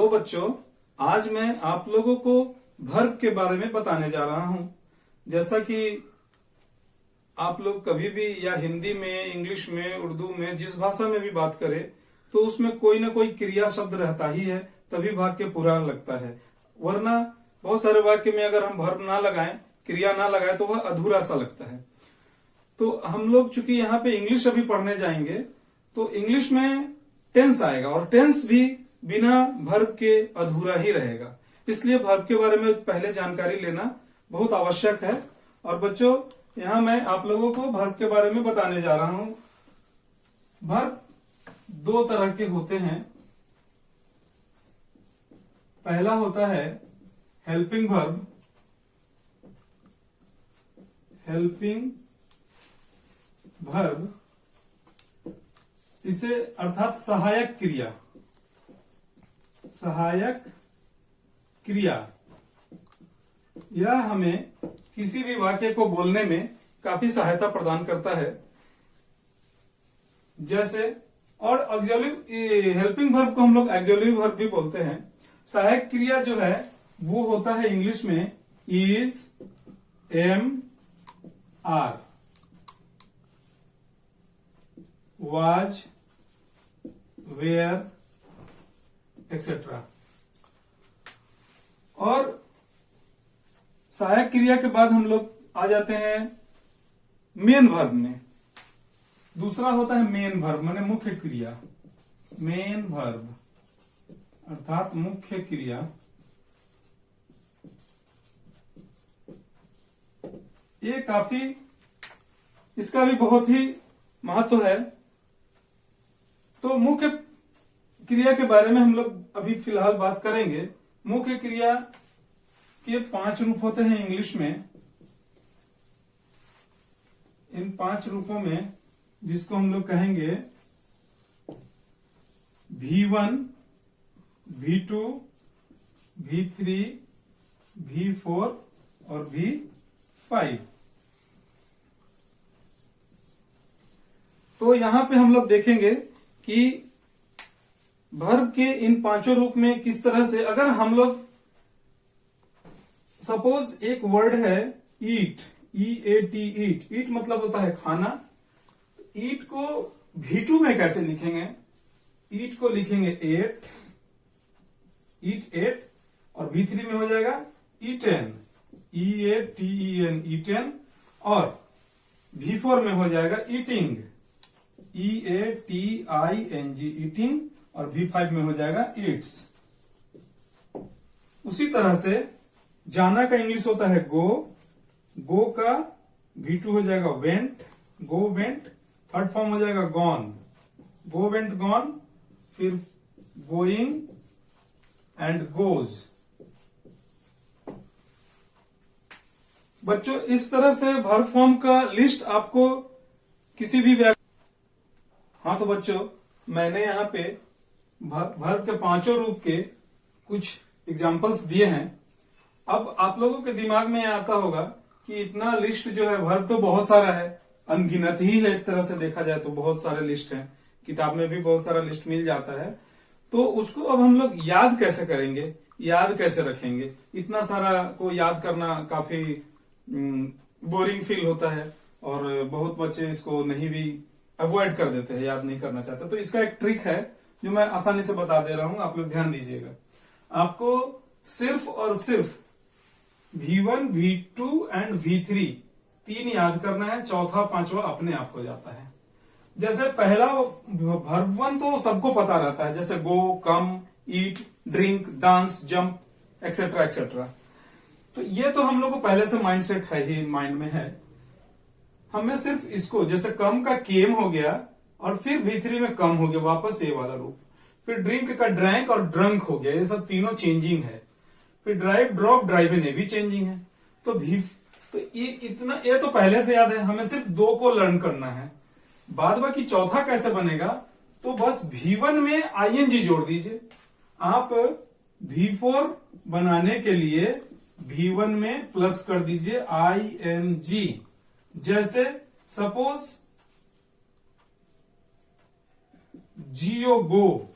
Hello बच्चों, आज मैं आप लोगों को वर्ब के बारे में बताने जा रहा हूं। जैसा कि आप लोग कभी भी या हिंदी में, इंग्लिश में, उर्दू में, जिस भाषा में भी बात करें तो उसमें कोई ना कोई क्रिया शब्द रहता ही है, तभी वाक्य पूरा लगता है। वरना बहुत सारे वाक्य में अगर हम वर्ब ना लगाएं, क्रिया ना लगाएं तो वह अधूरा सा लगता है। तो हम लोग चूंकि यहाँ पे इंग्लिश अभी पढ़ने जाएंगे तो इंग्लिश में टेंस आएगा और टेंस भी बिना वर्ब के अधूरा ही रहेगा। इसलिए वर्ब के बारे में पहले जानकारी लेना बहुत आवश्यक है। और बच्चों, यहाँ मैं आप लोगों को वर्ब के बारे में बताने जा रहा हूं। वर्ब दो तरह के होते हैं। पहला होता है हेल्पिंग वर्ब, हेल्पिंग वर्ब, इसे अर्थात सहायक क्रिया, सहायक क्रिया। यह हमें किसी भी वाक्य को बोलने में काफी सहायता प्रदान करता है। जैसे, और ऑक्सिलरी हेल्पिंग वर्ब को हम लोग ऑक्सिलरी वर्ब भी बोलते हैं। सहायक क्रिया जो है वो होता है इंग्लिश में is, am, are, was, were, etcetera. और सहायक क्रिया के बाद हम लोग आ जाते हैं मेन वर्ब में। दूसरा होता है मेन वर्ब, माने मुख्य क्रिया। मेन वर्ब अर्थात मुख्य क्रिया। ये काफी, इसका भी बहुत ही महत्व है। तो मुख्य क्रिया के बारे में हम लोग अभी फिलहाल बात करेंगे। मुख्य क्रिया के 5 रूप होते हैं इंग्लिश में। इन 5 रूपों में, जिसको हम लोग कहेंगे V1, V2, V3, V4 और V5। तो यहां पे हम लोग देखेंगे कि वर्ब के इन 5 रूप में किस तरह से, अगर हम लोग सपोज एक वर्ड है ईट, EAT, ईट, ईट मतलब होता है खाना। ईट को V2 में कैसे लिखेंगे? ईट को लिखेंगे 8, ईट 8, और V3 में हो जाएगा eaten, EATEN, eaten, और V4 में हो जाएगा eating, EATING, eating, और V5 में हो जाएगा eats। उसी तरह से जाना का इंग्लिश होता है गो, गो का V2 हो जाएगा went, go went. Third form हो जाएगा गॉन, गो वेंट गॉन, फिर गोइंग एंड गोज। बच्चों, इस तरह से वर्ब फॉर्म का लिस्ट आपको किसी भी हाँ, तो बच्चों, मैंने यहाँ पे वर्ब के 5 रूप के कुछ एग्जाम्पल्स दिए हैं। अब आप लोगों के दिमाग में आता होगा कि इतना लिस्ट जो है, वर्ब तो बहुत सारा है, अनगिनत ही है। एक तरह से देखा जाए तो बहुत सारे लिस्ट हैं, किताब में भी बहुत सारा लिस्ट मिल जाता है। तो उसको अब हम लोग याद कैसे करेंगे, याद कैसे रखेंगे? इतना सारा को याद करना काफी बोरिंग फील होता है और बहुत बच्चे इसको नहीं भी अवॉइड कर देते हैं, याद नहीं करना चाहते। तो इसका एक ट्रिक है जो मैं आसानी से बता दे रहा हूं, आप लोग ध्यान दीजिएगा। आपको सिर्फ और सिर्फ V1, V2 एंड V3 तीन याद करना है, चौथा पांचवा अपने आप हो जाता है। जैसे पहला वर्ब 1 तो सबको पता रहता है, जैसे go, come, eat, drink, dance, jump, etcetera etcetera. तो ये तो हम लोग को पहले से माइंडसेट है ही, माइंड में है। हमें सिर्फ इसको, जैसे कम का केम हो गया और फिर V3 में कम हो गया, वापस ये वाला रूप। फिर ड्रिंक का ड्रैंक और ड्रंक हो गया, ये सब तीनों चेंजिंग है। फिर ड्राइव, ड्रॉप, ड्राइव इन, ये भी चेंजिंग है। तो ये इतना, ये तो पहले से याद है, हमें सिर्फ 2 को लर्न करना है। बाद बाकी चौथा कैसे बनेगा? तो बस V1 में ING जोड़ दीजिए। आप V4 बनाने के लिए V1 में प्लस कर दीजिए ING। जैसे सपोज जियो, गो,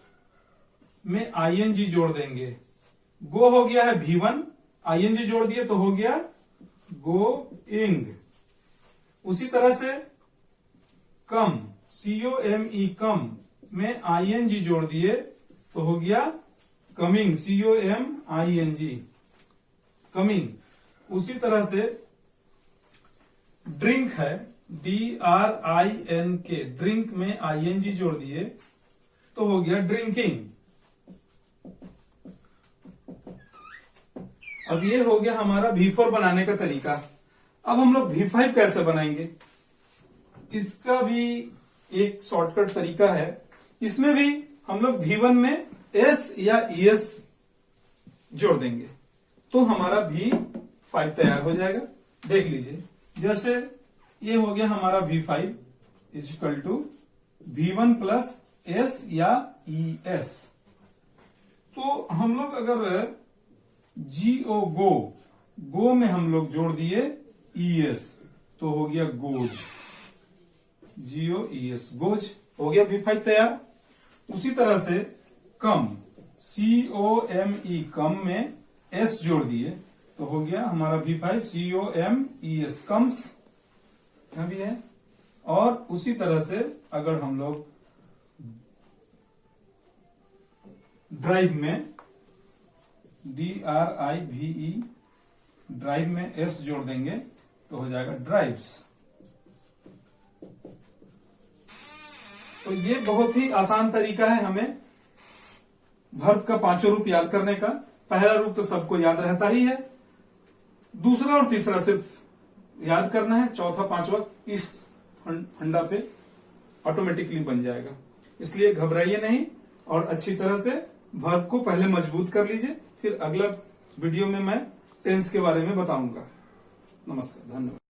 में आईएनजी जोड़ देंगे। गो हो गया है V1, आईएनजी जोड़ दिए तो हो गया गोइंग। उसी तरह से कम, COME कम में आईएनजी जोड़ दिए तो हो गया कमिंग, COMING कमिंग। उसी तरह से ड्रिंक है, DRINK, ड्रिंक में आईएनजी जोड़ दिए तो हो गया ड्रिंकिंग। अब ये हो गया हमारा V4 बनाने का तरीका। अब हम लोग V5 कैसे बनाएंगे, इसका भी एक शॉर्टकट तरीका है। इसमें भी हम लोग V1 में S या ES जोड़ देंगे तो हमारा V5 तैयार हो जाएगा। देख लीजिए, जैसे ये हो गया हमारा V5 equal to V1 plus S या ES। तो हम लोग अगर गो में हम लोग जोड़ दिए ES तो हो गया गोज, GOES गोज, हो गया V5 तैयार। उसी तरह से कम, COME कम में S जोड़ दिए तो हो गया हमारा V5 COMES कम्स, भी है। और उसी तरह से अगर हम लोग ड्राइव में DRIVE ड्राइव में S जोड़ देंगे तो हो जाएगा ड्राइव्स। तो ये बहुत ही आसान तरीका है हमें वर्ब का पांचों रूप याद करने का। पहला रूप तो सबको याद रहता ही है, दूसरा और तीसरा सिर्फ याद करना है, चौथा पांचवा इस फंडा पे ऑटोमेटिकली बन जाएगा। इसलिए घबराइए नहीं और अच्छी तरह से वर्ब को पहले मजबूत कर लीजिए, फिर अगला वीडियो में मैं टेंस के बारे में बताऊंगा। नमस्कार, धन्यवाद।